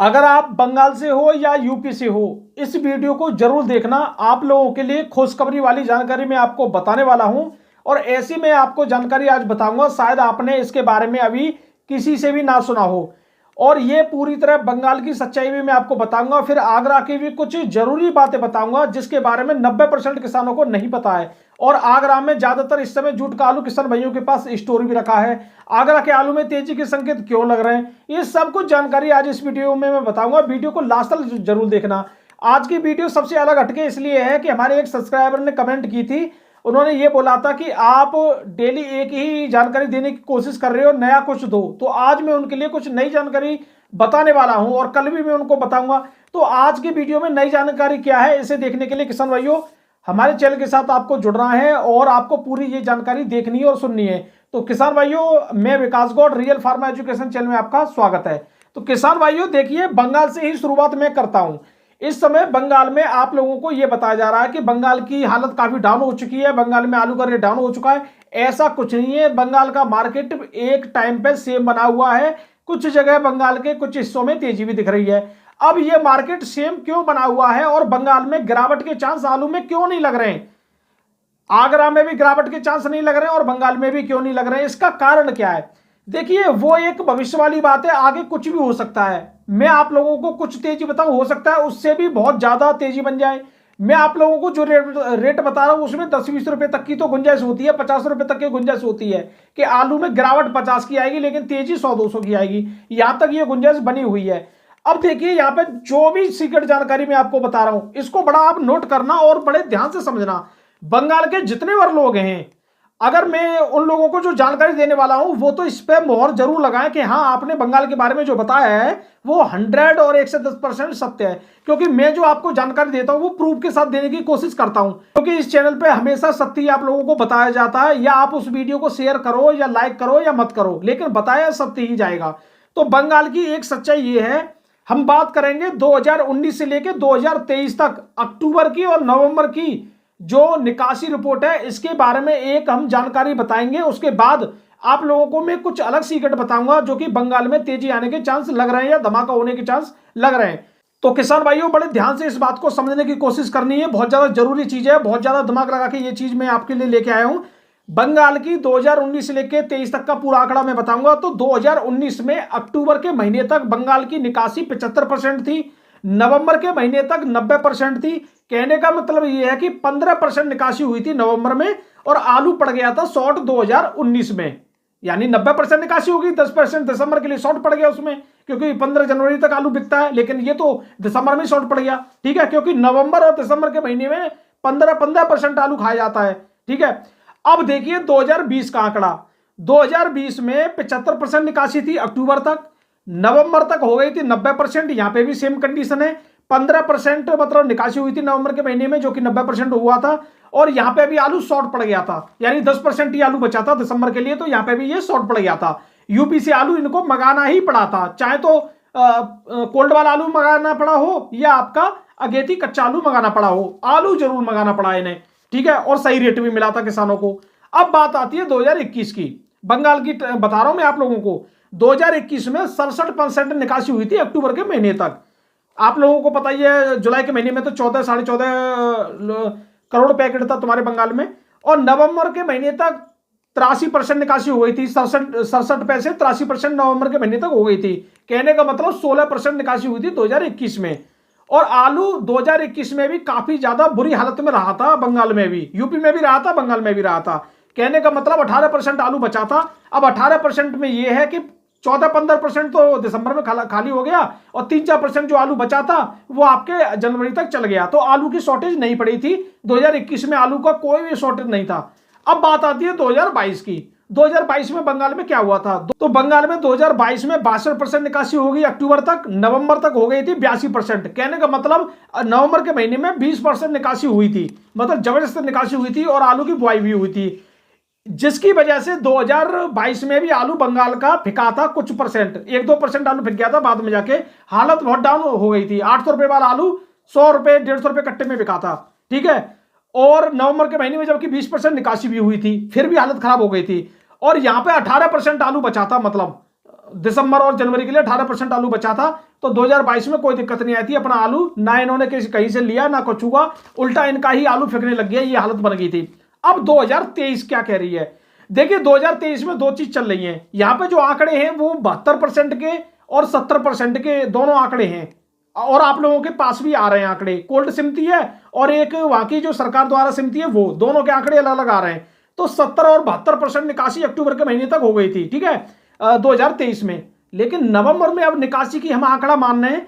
अगर आप बंगाल से हो या यूपी से हो, इस वीडियो को जरूर देखना। आप लोगों के लिए खुशखबरी वाली जानकारी मैं आपको बताने वाला हूं और ऐसी मैं आपको जानकारी आज बताऊंगा, शायद आपने इसके बारे में अभी किसी से भी ना सुना हो। और ये पूरी तरह बंगाल की सच्चाई भी मैं आपको बताऊंगा। फिर आगरा की भी कुछ जरूरी बातें बताऊंगा जिसके बारे में 90% किसानों को नहीं पता है। और आगरा में ज्यादातर इस समय जूट का आलू किसान भाइयों के पास स्टोर भी रखा है। आगरा के आलू में तेजी के संकेत क्यों लग रहे हैं, ये सब कुछ जानकारी आज इस वीडियो में मैं बताऊंगा। वीडियो को लास्ट तक जरूर देखना। आज की वीडियो सबसे अलग हटके इसलिए है कि हमारे एक सब्सक्राइबर ने कमेंट की थी। उन्होंने ये बोला था कि आप डेली एक ही जानकारी देने की कोशिश कर रहे हो, नया कुछ दो। तो आज मैं उनके लिए कुछ नई जानकारी बताने वाला हूं और कल भी मैं उनको बताऊंगा। तो आज की वीडियो में नई जानकारी क्या है, इसे देखने के लिए किसान भाइयों हमारे चैनल के साथ आपको जुड़ना है और आपको पूरी ये जानकारी देखनी है और सुननी है। तो किसान भाइयों, मैं Vikas Gaur, real pharma education channel में आपका स्वागत है। तो किसान भाइयों देखिए, बंगाल से ही शुरुआत मैं करता हूं। इस समय बंगाल में आप लोगों को यह बताया जा रहा है कि बंगाल की हालत काफी डाउन हो चुकी है, बंगाल में आलू का रेट डाउन हो चुका है। ऐसा कुछ नहीं है, बंगाल का मार्केट एक टाइम पे सेम बना हुआ है। कुछ जगह बंगाल के कुछ हिस्सों में तेजी भी दिख रही है। अब यह मार्केट सेम क्यों बना हुआ है और बंगाल में गिरावट के चांस आलू में क्यों नहीं लग रहे हैं? आगरा में भी गिरावट के चांस नहीं लग रहे हैं और बंगाल में भी क्यों नहीं लग रहे हैं? इसका कारण क्या है? देखिए, वो एक भविष्य वाली बात है, आगे कुछ भी हो सकता है। मैं आप लोगों को कुछ तेजी बताऊं, हो सकता है उससे भी बहुत ज्यादा तेजी बन जाए। मैं आप लोगों को जो रेट बता रहा हूं उसमें 10-20 रुपए तक की तो गुंजाइश होती है, 50 रुपए तक की गुंजाइश होती है कि आलू में गिरावट 50 की आएगी लेकिन तेजी 100-200 की आएगी। यहां तक ये गुंजाइश बनी हुई है। अब देखिए, यहां पे जो भी सीक्रेट जानकारी मैं आपको बता रहा हूं इसको बड़ा आप नोट करना और बड़े ध्यान से समझना। बंगाल के जितने बार लोग हैं, अगर मैं उन लोगों को जो जानकारी देने वाला हूं वो तो इस पे मोहर जरूर लगाएं कि हाँ, आपने बंगाल के बारे में जो बताया है वो 100 और 110% सत्य है। क्योंकि मैं जो आपको जानकारी देता हूं वो प्रूफ के साथ देने की कोशिश करता हूं, क्योंकि इस चैनल पे हमेशा सत्य आप लोगों को बताया जाता है। या आप उस वीडियो को शेयर करो या लाइक करो या मत करो, लेकिन बताया सत्य ही जाएगा। तो बंगाल की एक सच्चाई ये है, हम बात करेंगे 2019 से लेकर 2023 तक अक्टूबर की और नवंबर की जो निकासी रिपोर्ट है इसके बारे में एक हम जानकारी बताएंगे। उसके बाद आप लोगों को मैं कुछ अलग सीक्रेट बताऊंगा जो कि बंगाल में तेजी आने के चांस लग रहे हैं या धमाका होने के चांस लग रहे हैं। तो किसान भाइयों, बड़े ध्यान से इस बात को समझने की कोशिश करनी है, बहुत ज्यादा जरूरी चीज है। बहुत ज्यादा दिमाग लगा के ये चीज मैं आपके लिए लेके आया हूं। बंगाल की 2019 से लेकर 23 तक का पूरा आंकड़ा मैं बताऊंगा। तो 2019 में अक्टूबर के महीने तक बंगाल की निकासी 75% थी, नवंबर के महीने तक 90% थी। कहने का मतलब यह है कि 15% निकासी हुई थी नवंबर में और आलू पड़ गया था शॉर्ट 2019 में। यानी 90% निकासी होगी, 10% दिसंबर के लिए शॉर्ट पड़ गया उसमें, क्योंकि 15 जनवरी तक आलू बिकता है, लेकिन ये तो दिसंबर में शॉर्ट पड़ गया। ठीक है, क्योंकि नवंबर और दिसंबर के महीने में 15% आलू खाया जाता है। ठीक है, अब देखिए 2020 का आंकड़ा। 2020 में 75% निकासी थी अक्टूबर तक, नवंबर तक हो गई थी 90%। यहां पे भी सेम कंडीशन है, 15% मतलब निकासी हुई थी नवंबर के महीने में जो कि 90% हुआ था। और यहां पे भी आलू शॉर्ट पड़ गया था, यानी 10% ही आलू बचा था दिसंबर के लिए, तो यहां पे भी ये शॉर्ट पड़ गया था। यूपी से आलू इनको मंगाना ही पड़ा था, चाहे तो कोल्ड वाला आलू मंगाना पड़ा हो या आपका अगेती कच्चा आलू मंगाना पड़ा हो, आलू जरूर मंगाना पड़ा इन्हें। ठीक है, और सही रेट भी मिला था किसानों को। अब बात आती है 2021 की, बंगाल की बता रहा हूं मैं आप लोगों को। 2021 में 67% निकासी हुई थी अक्टूबर के महीने तक। आप लोगों को पता ही है, जुलाई के महीने में तो 14-14.5 करोड़ पैकेट था तुम्हारे बंगाल में। और नवंबर के महीने तक 83% निकासी हो गई थी, 67 पैसे 83% नवंबर के महीने तक हो गई थी। कहने का मतलब 16% निकासी हुई थी 2021 में। और आलू 2021 में भी काफी ज्यादा बुरी हालत में रहा था, बंगाल में भी, यूपी में भी रहा था, बंगाल में भी रहा था। कहने का मतलब 18% आलू बचा था। अब 18% में यह है कि 14-15% तो दिसंबर में खाली हो गया और 3-4% जो आलू बचा था वो आपके जनवरी तक चल गया। तो आलू की शॉर्टेज नहीं पड़ी थी 2021 में, आलू का कोई भी शॉर्टेज नहीं था। अब बात आती है 2022 की। 2022 में बंगाल में क्या हुआ था? तो बंगाल में 2022 में 62% निकासी हो गई अक्टूबर तक, नवंबर तक हो गई थी 82%। कहने का मतलब नवंबर के महीने में 20% निकासी हुई थी, मतलब जबरदस्त निकासी हुई थी और आलू की बुआई भी हुई थी, जिसकी वजह से 2022 में भी आलू बंगाल का फिका था कुछ परसेंट, 1-2% आलू फिक गया था। बाद में जाके हालत बहुत डाउन हो गई थी। 800 रुपए वाला आलू 100 रुपए 150 रुपए कट्टे में बिका था। ठीक है, और नवंबर के महीने में जबकि 20% निकासी भी हुई थी, फिर भी हालत खराब हो गई थी। और यहां पे 18% आलू बचा था, मतलब दिसंबर और जनवरी के लिए 18% आलू बचा था। तो 2022 में कोई दिक्कत नहीं आई थी, अपना आलू ना इन्होंने कहीं से लिया ना कुछ हुआ, उल्टा इनका ही आलू फेंकने लग गया, ये हालत बन गई थी। अब 2023 क्या कह रही है? देखिए 2023 में दो चीज चल रही है। यहां पे जो आंकड़े हैं वो 72% के और 70% के दोनों आंकड़े हैं, और आप लोगों के पास भी आ रहे हैं आंकड़े। कोल्ड सिमती है और एक वहां की जो सरकार द्वारा सिमती है, वो दोनों के आंकड़े अलग अलग आ रहे हैं। तो 70 और 72% निकासी अक्टूबर के महीने तक हो गई थी, ठीक है, 2023 में। लेकिन नवंबर में अब निकासी की हम आंकड़ा मान रहे हैं,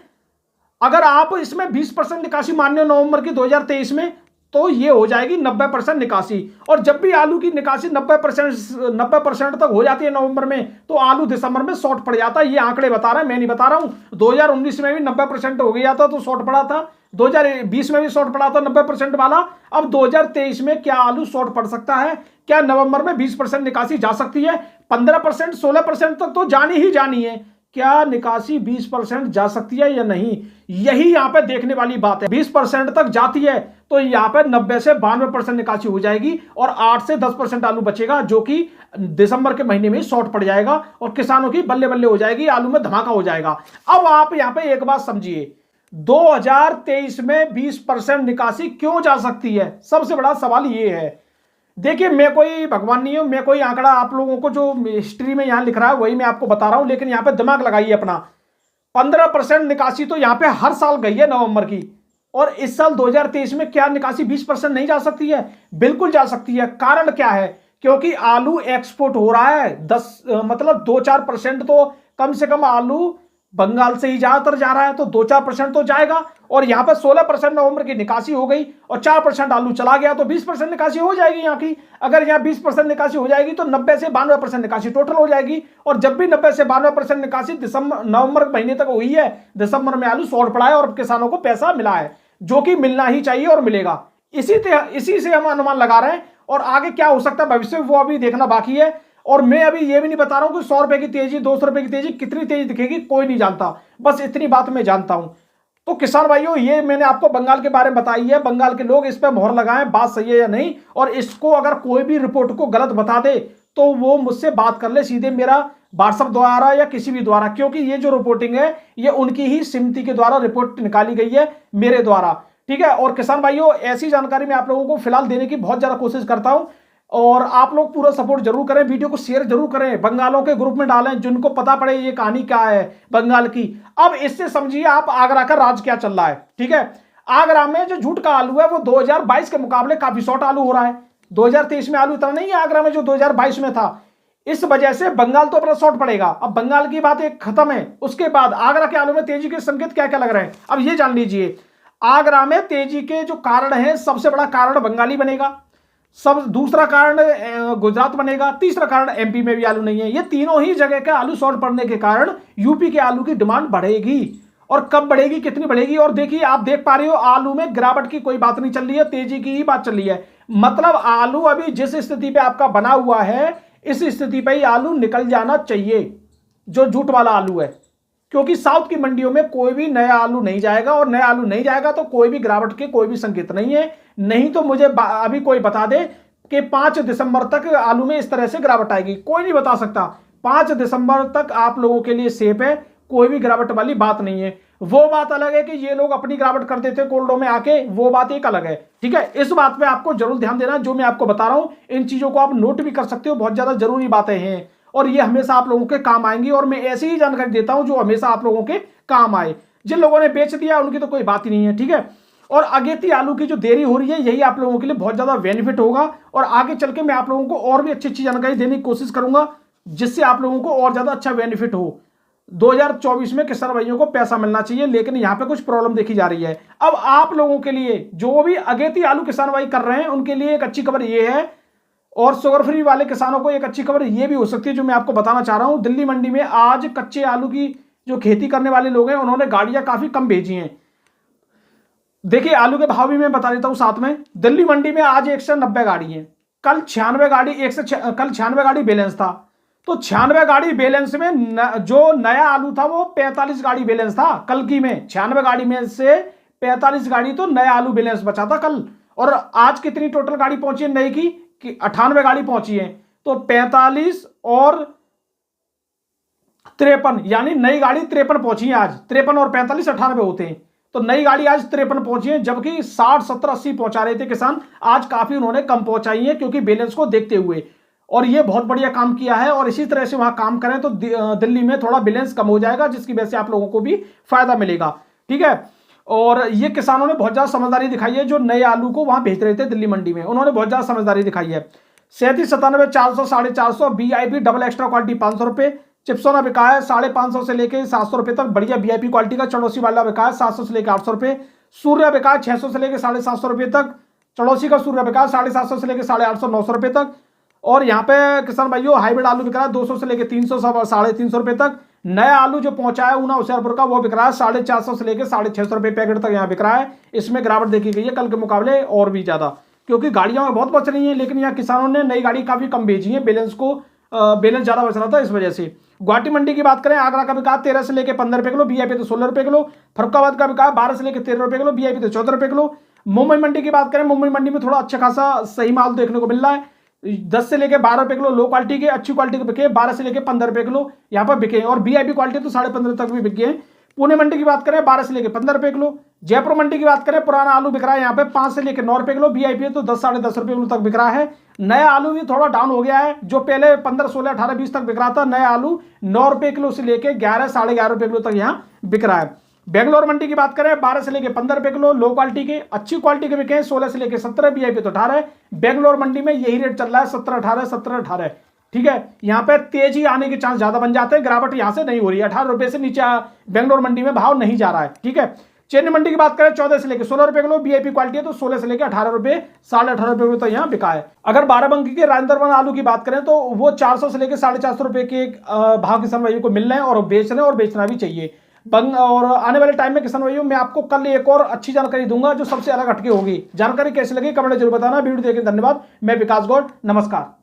अगर आप इसमें 20% निकासी मान रहे हो नवंबर की 2023 में, तो ये हो जाएगी 90% निकासी। और जब भी आलू की निकासी 90% तक हो जाती है नवंबर में, तो आलू दिसंबर में शॉर्ट पड़ जाता है। ये आंकड़े बता रहे हैं, मैं नहीं बता रहा हूं। 2019 में भी 90% हो गया था तो शॉर्ट पड़ा था, 2020 में भी शॉर्ट पड़ा था 90% वाला। अब 2023 में क्या आलू शॉर्ट पड़ सकता है? क्या नवंबर में 20% निकासी जा सकती है? 15% 16% तक तो जानी ही जानी है। क्या निकासी 20% जा सकती है या नहीं, यही यहां पे देखने वाली बात है। 20% तक जाती है तो यहां पे 90 से 92% निकासी हो जाएगी और 8 से 10% आलू बचेगा, जो कि दिसंबर के महीने में शॉर्ट पड़ जाएगा और किसानों की बल्ले बल्ले हो जाएगी, आलू में धमाका हो जाएगा। अब आप यहां पे एक बात समझिए, 2023 में 20% निकासी क्यों जा सकती है? सबसे बड़ा सवाल यह है। देखिए मैं कोई भगवान नहीं हूं, मैं कोई आंकड़ा आप लोगों को जो हिस्ट्री में यहां लिख रहा है वही मैं आपको बता रहा हूं, लेकिन यहां पे दिमाग लगाइए अपना। 15% निकासी तो यहां पे हर साल गई है नवंबर की, और इस साल 2023 में क्या निकासी 20% नहीं जा सकती है? बिल्कुल जा सकती है। कारण क्या है? क्योंकि आलू एक्सपोर्ट हो रहा है, मतलब 2-4% तो कम से कम आलू बंगाल से ही ज्यादातर जा रहा है, तो 2-4% तो जाएगा। और यहां पर 16% नवंबर की निकासी हो गई और 4% आलू चला गया, तो 20% निकासी हो जाएगी यहाँ की। अगर यहाँ 20% निकासी हो जाएगी तो 90 से 92% निकासी टोटल हो जाएगी। और जब भी 90 से 92% निकासी नवंबर महीने तक हुई है, दिसंबर में आलू शॉर्ट पड़ा है और किसानों को पैसा मिला है, जो कि मिलना ही चाहिए और मिलेगा। इसी से हम अनुमान लगा रहे हैं। और आगे क्या हो सकता है भविष्य में, वो अभी देखना बाकी है। और मैं अभी ये भी नहीं बता रहा हूं कि 100 रुपए की तेजी, 200 रुपए की तेजी कितनी तेजी दिखेगी, कोई नहीं जानता। बस इतनी बात मैं जानता हूं। तो किसान भाइयों, ये मैंने आपको बंगाल के बारे में बताई है। बंगाल के लोग इस पर मोहर लगाएं, बात सही है या नहीं। और इसको अगर कोई भी रिपोर्ट को गलत बता दे तो वो मुझसे बात कर ले सीधे, मेरा व्हाट्सएप द्वारा या किसी भी द्वारा, क्योंकि ये जो रिपोर्टिंग है ये उनकी ही समिति के द्वारा रिपोर्ट निकाली गई है, मेरे द्वारा, ठीक है। और किसान भाइयों, ऐसी जानकारी मैं आप लोगों को फिलहाल देने की बहुत ज्यादा कोशिश करता हूं, और आप लोग पूरा सपोर्ट जरूर करें, वीडियो को शेयर जरूर करें, बंगालों के ग्रुप में डालें जिनको पता पड़े ये कहानी क्या है बंगाल की। अब इससे समझिए आप आगरा का राज क्या चल रहा है, ठीक है। आगरा में जो जूट का आलू है वो 2022 के मुकाबले काफी शॉर्ट आलू हो रहा है। 2023 में आलू इतना नहीं है आगरा में जो 2022 में था। इस वजह से बंगाल तो अपना शॉर्ट पड़ेगा। अब बंगाल की बात एक खत्म है, उसके बाद आगरा के आलू में तेजी के संकेत क्या क्या लग रहे हैं, अब ये जान लीजिए। आगरा में तेजी के जो कारण है, सबसे बड़ा कारण बंगाली बनेगा, दूसरा कारण गुजरात बनेगा, तीसरा कारण एमपी में भी आलू नहीं है। ये तीनों ही जगह के आलू शॉर्ट पड़ने के कारण यूपी के आलू की डिमांड बढ़ेगी। और कब बढ़ेगी, कितनी बढ़ेगी? और देखिए आप देख पा रहे हो आलू में गिरावट की कोई बात नहीं चल रही है, तेजी की ही बात चल रही है। मतलब आलू अभी जिस स्थिति पे आपका बना हुआ है, इस स्थिति पे ही आलू निकल जाना चाहिए, जो जूट वाला आलू है। क्योंकि साउथ की मंडियों में कोई भी नया आलू नहीं जाएगा, और नया आलू नहीं जाएगा तो कोई भी गिरावट के कोई भी संकेत नहीं है। नहीं तो मुझे अभी कोई बता दे कि 5 दिसंबर तक आलू में इस तरह से गिरावट आएगी, कोई नहीं बता सकता। 5 दिसंबर तक आप लोगों के लिए सेफ है, कोई भी गिरावट वाली बात नहीं है। वो बात अलग है कि ये लोग अपनी गिरावट कर देते कोल्डो में आके, वो बात एक अलग है, ठीक है। इस बात पे आपको जरूर ध्यान देना, जो मैं आपको बता रहा हूं इन चीजों को आप नोट भी कर सकते हो, बहुत ज्यादा जरूरी बातें हैं और ये हमेशा आप लोगों के काम आएंगी। और मैं ऐसी ही जानकारी देता हूं जो हमेशा आप लोगों के काम आए। जिन लोगों ने बेच दिया उनकी तो कोई बात ही नहीं है, ठीक है। और अगेती आलू की जो देरी हो रही है, यही आप लोगों के लिए बहुत ज्यादा बेनिफिट होगा। और आगे चल के मैं आप लोगों को और भी अच्छी अच्छी जानकारी देने की कोशिश करूंगा, जिससे आप लोगों को और ज्यादा अच्छा बेनिफिट हो। 2024 में किसान भाइयों को पैसा मिलना चाहिए, लेकिन यहां पे कुछ प्रॉब्लम देखी जा रही है। अब आप लोगों के लिए जो भी अगेती आलू किसान भाई कर रहे हैं उनके लिए एक अच्छी खबर ये है, और शुगर फ्री वाले किसानों को एक अच्छी खबर ये भी हो सकती है जो मैं आपको बताना चाह रहा हूं। दिल्ली मंडी में आज कच्चे आलू की जो खेती करने वाले लोग हैं उन्होंने गाड़ियां काफी कम भेजी हैं। देखिए आलू के भाव भी मैं बता देता हूं साथ में। दिल्ली मंडी में आज 190 गाड़ी है, कल 96 गाड़ी, कल 96 गाड़ी बैलेंस था। तो 96 गाड़ी बैलेंस में जो नया आलू था वो 45 गाड़ी बैलेंस था कल की में। 96 गाड़ी में से 45 गाड़ी तो नया आलू बैलेंस बचा था कल। और आज कितनी टोटल गाड़ी पहुंची है नई की 98 गाड़ी पहुंची है। तो 45 और 53, यानी नई गाड़ी 53 पहुंची है आज। 53 और 45 98 होते हैं, तो नई गाड़ी आज 53 पहुंची है, जबकि 60 70 80 पहुंचा रहे थे किसान, आज काफी उन्होंने कम पहुंचाई है क्योंकि बैलेंस को देखते हुए। और ये बहुत बढ़िया काम किया है, और इसी तरह से वहां काम करें तो दिल्ली में थोड़ा बैलेंस कम हो जाएगा, जिसकी वजह से आप लोगों को भी फायदा मिलेगा। ठीक है, और ये किसानों ने बहुत ज्यादा समझदारी दिखाई है, जो नए आलू को वहां भेज रहे थे दिल्ली मंडी में, उन्होंने बहुत ज्यादा समझदारी दिखाई है। 37 97 400 450, वीआईपी डबल एक्स्ट्रा क्वालिटी 500 रुपए। चिप्सोना बिका है 550 से लेके 700 रुपए तक, बढ़िया वीआईपी क्वालिटी का। चौड़ोसी वाला बिका है 700 से लेकर 800 रुपए। सूर्य बिका है 600 से लेकर 750 रुपए तक। चौड़ोसी का सूर्य बिका है 750 से लेकर 850 900 रुपए तक। और यहाँ पे किसान भाइयों हाइब्रिड आलू बिक रहा है 200 से लेकर 300 350 रुपए तक। नया आलू जो पहुंचा है ऊना होशियारपुर का, वो बिक रहा है 450 से लेकर 650 रुपए पैकेट तक यहाँ बिक रहा है। इसमें गिरावट देखी गई है कल के मुकाबले और भी ज्यादा, क्योंकि गाड़ियां बहुत बच रही हैं, लेकिन यहाँ किसानों ने नई गाड़ी काफी कम भेजी है, बैलेंस ज्यादा बच रहा था इस वजह से। गुवाहाटी मंडी की बात करें, आगरा का बिका 13 से लेकर 15 रुपए किलो, वीआईपी तो 16 रुपए किलो। फरुखाबाद का बिका 12 से लेकर 13 रुपए किलो, वीआईपी तो 14 रुपए किलो। मुंबई मंडी की बात करें, मुंबई मंडी में थोड़ा अच्छा खासा सही माल देखने को मिल रहा है। 10 से लेकर 12 रुपए किलो लो क्वालिटी के, अच्छी क्वालिटी के बिके 12 से लेकर 15 रुपए किलो यहाँ पर बिके, और वीआईपी क्वालिटी तो 15.5 तक भी बिक गए। पुणे मंडी की बात करें 12 से लेकर 15 रुपए किलो। जयपुर मंडी की बात करें, पुराना आलू बिक रहा है यहाँ पे 5 से लेकर 9 रुपए किलो, वीआईपी तो 10 10.5 रुपए किलो तक बिक रहा है। नया आलू भी थोड़ा डाउन हो गया है, जो पहले 15 16 18 20 तक बिक रहा था, नया आलू 9 रुपए किलो से लेकर 11 11.5 रुपए किलो तक यहाँ बिक रहा है। बेंगलोर मंडी की बात करें 12 से लेकर 15 रुपए किलो लो क्वालिटी के, अच्छी क्वालिटी के बिके 16 से लेकर 17, वीआईपी तो 18। बेंगलोर मंडी में यही रेट चल रहा है 17 18 17 18। ठीक है, यहाँ पे तेजी आने के चांस ज्यादा बन जाते हैं, गिरावट यहाँ से नहीं हो रही है, 18 रुपए से नीचे बेंगलोर मंडी में भाव नहीं जा रहा है। ठीक है, चेन्नई मंडी की बात करें 14 से लेकर 16 रुपए किलो, वीआईपी क्वालिटी है तो 16 से लेकर 18 रुपए 18.5 रुपए तो यहाँ बिका है। अगर बाराबंकी के राजेंद्र वन आलू की बात करें तो वो 400 से लेकर 450 रुपए के भाव किसान भाइयों को मिल रहे हैं, और बेच रहे हैं, और बेचना भी चाहिए। और आने वाले टाइम में किसान भाइयों मैं आपको कल एक और अच्छी जानकारी दूंगा जो सबसे अलग हटके होगी। जानकारी कैसी लगी कमेंट जरूर बताना। वीडियो देखने धन्यवाद। मैं विकास गौड़, नमस्कार।